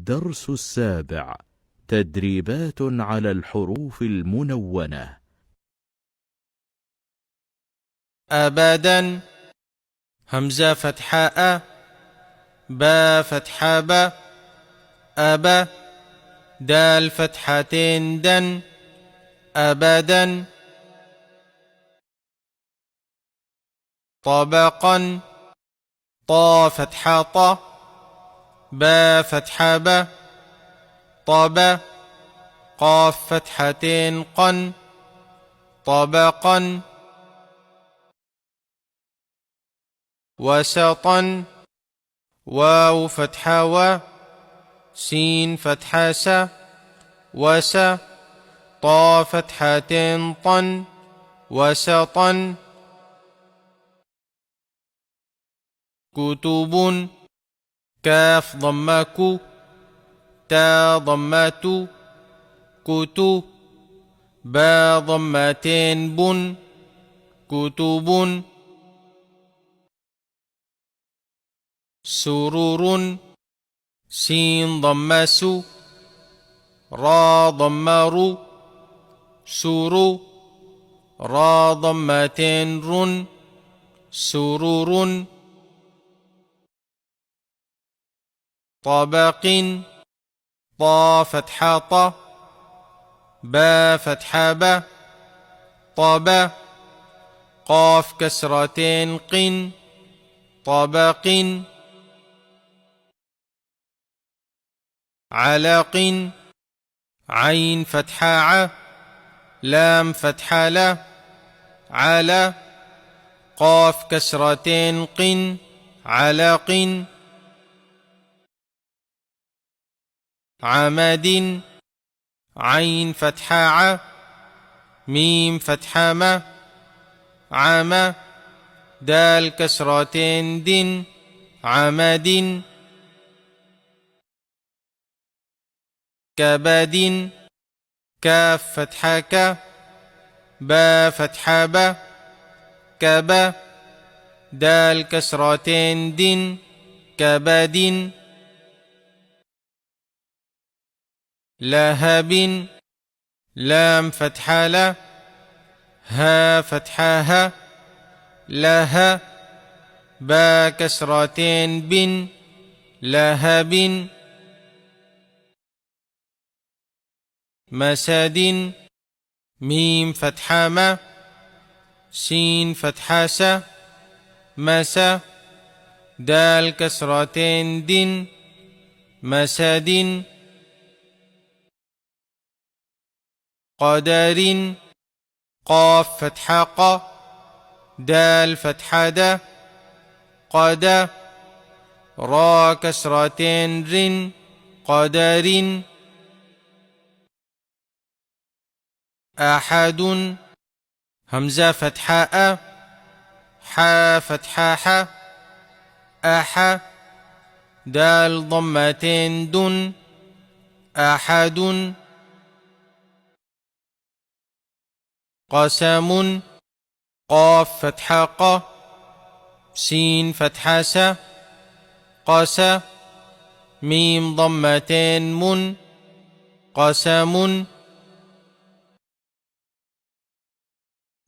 الدرس السابع. تدريبات على الحروف المنونة. أبدا. همزة فتحة أ، با فتحة ب، أبا. دال فتحتين دن، أبدا. طبقا. طا فتحة ط، با فتحة ب، طب. قاف فتحتين قن، طبقا. وسطا. واو فتحة و، سين فتحة س، وس. طا فتحتين طن، وسطا. كتب. كاف ضمة كو، تا ضمة تو، كتو. با ضمتين بن، كتب. سرور. سين ضمة سو، را ضمة رو، سرو. را ضمتين رن، سرور. طبق. طا فتحة ط، با فتحة ب، طب. قاف كسرتين قن، طبق. علق. عين فتحة ع، لام فتحة ل، على. قاف كسرتين قن، علق. عمد. عين فتحة ع، ميم فتحة م، عم. دال كسرتين دن، عمد. كبد. كاف فتحة ك، با فتحة ب، كب. دال كسرتين دن، كبد. لهب. لام فتحة ل، ها فتحة ه، لها. با كسرتين بن، لهب. مسد. ميم فتحة م، سين فتحة س، مس. دال كسرتين دن، مسد. قدر. قاف فتحة ق، دال فتحة د، قد. را كسرتين رن، قدر. أحد. همزة فتحة أ، حا فتحة ح، أح. دال ضمتين دن، أحد. قسم. قاف فتحة ق، سين فتحة س، قس. ميم ضمتين من، قسم.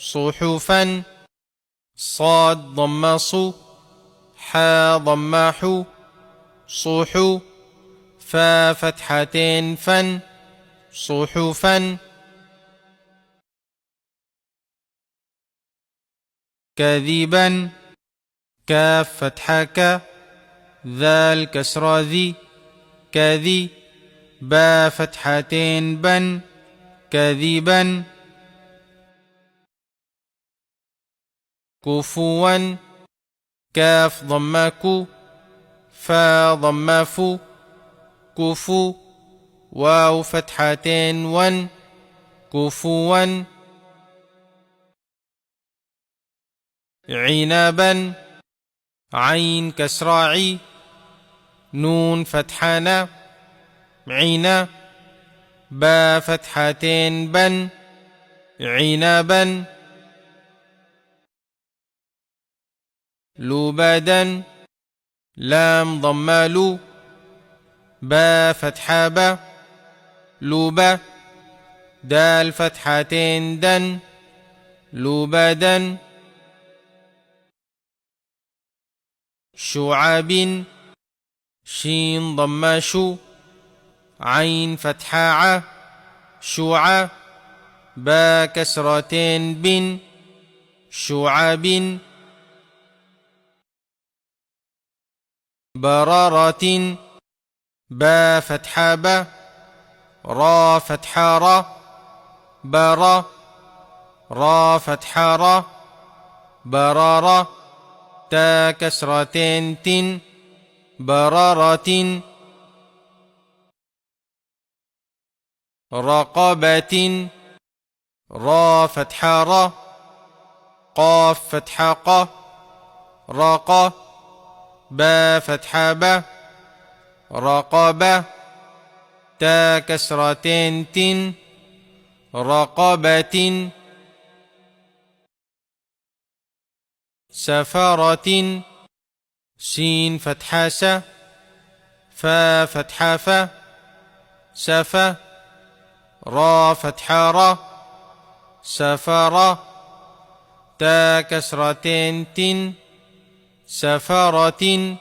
صحفا. صاد ضمة ص، حا ضمة ح، صحو. فا فتحتين فن، صحفا. كذبا. كاف فتحة ك، ذال كسرة ذي، كذي. با فتحتين بن، كذبا. كفوا. كاف ضمة كو، فا ضمة فو، كفو. واو فتحتين ون، كفوا. عنبا. عين كسرة عي، نون فتحة ن، عنا. با فتحتين بن، عنبا. لبدا. لام ضمة لو، با فتحة با لوبا دال فتحتين دن لوبدا شعاب شين ضم شو عين فتحة ع شعا با كسرتين بن شعاب برارة با فتحة با را فتحة را برا را فتحة را برارة تا كسرتين تن برارة رقبة را فتحة را قاف فتحة قا رقا با فتحة با رقبة تا كسرتين تن رقبة سفرة سين فتحة س فا فتحة فا سفا را فتحة را سفرة تا كسرتين تن سفرة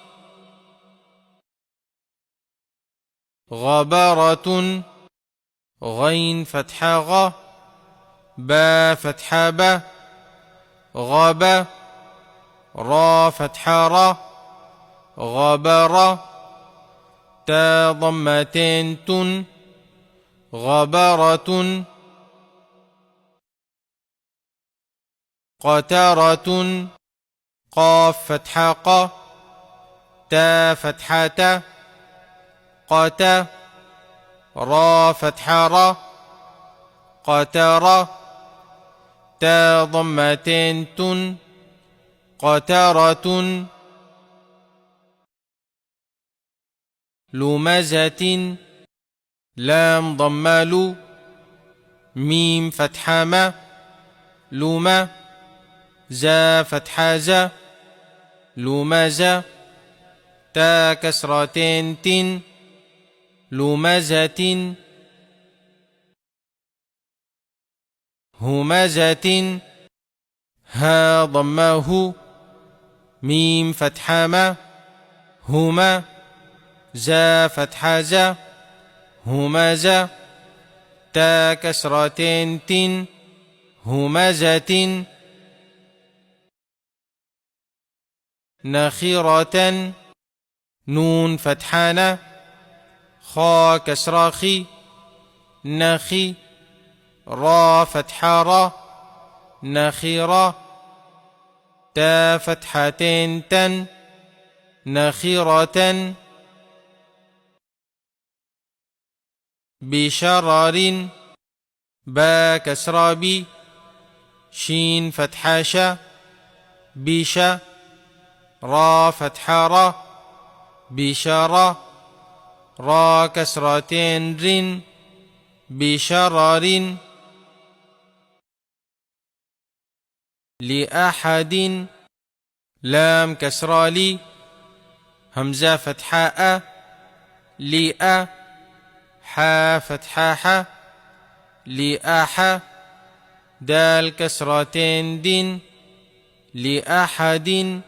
غبرة غين فتحة غ با فتحة با غبا را فتحة را غبرة تا ضمتين تن غبرة قترة قاف فتحة قا تا فتحة تا قتا را فتحة را قترة تا ضمتين تن قترة لمزة لام ضمالو ميم فتحة ما لما زا فتحة زا لمزة تا كسرتين تن لمزة همزة ها ضماه ميم فتحة ما هما زا فتحة زا همزة تا كسرتين تن همزة نخرة نون فتحانا خا كسراخي نخي را فتحة را نخيرة تا فتحتين تن نخيرة بشرر با كسرابي شين فتحة شا بشا را فتحة را بشارة را كسرتين رن بشرر لأحد لام كسرالي همزة فتحاء لأ حا فتحاحة لأح دال كسرتين دن لأحد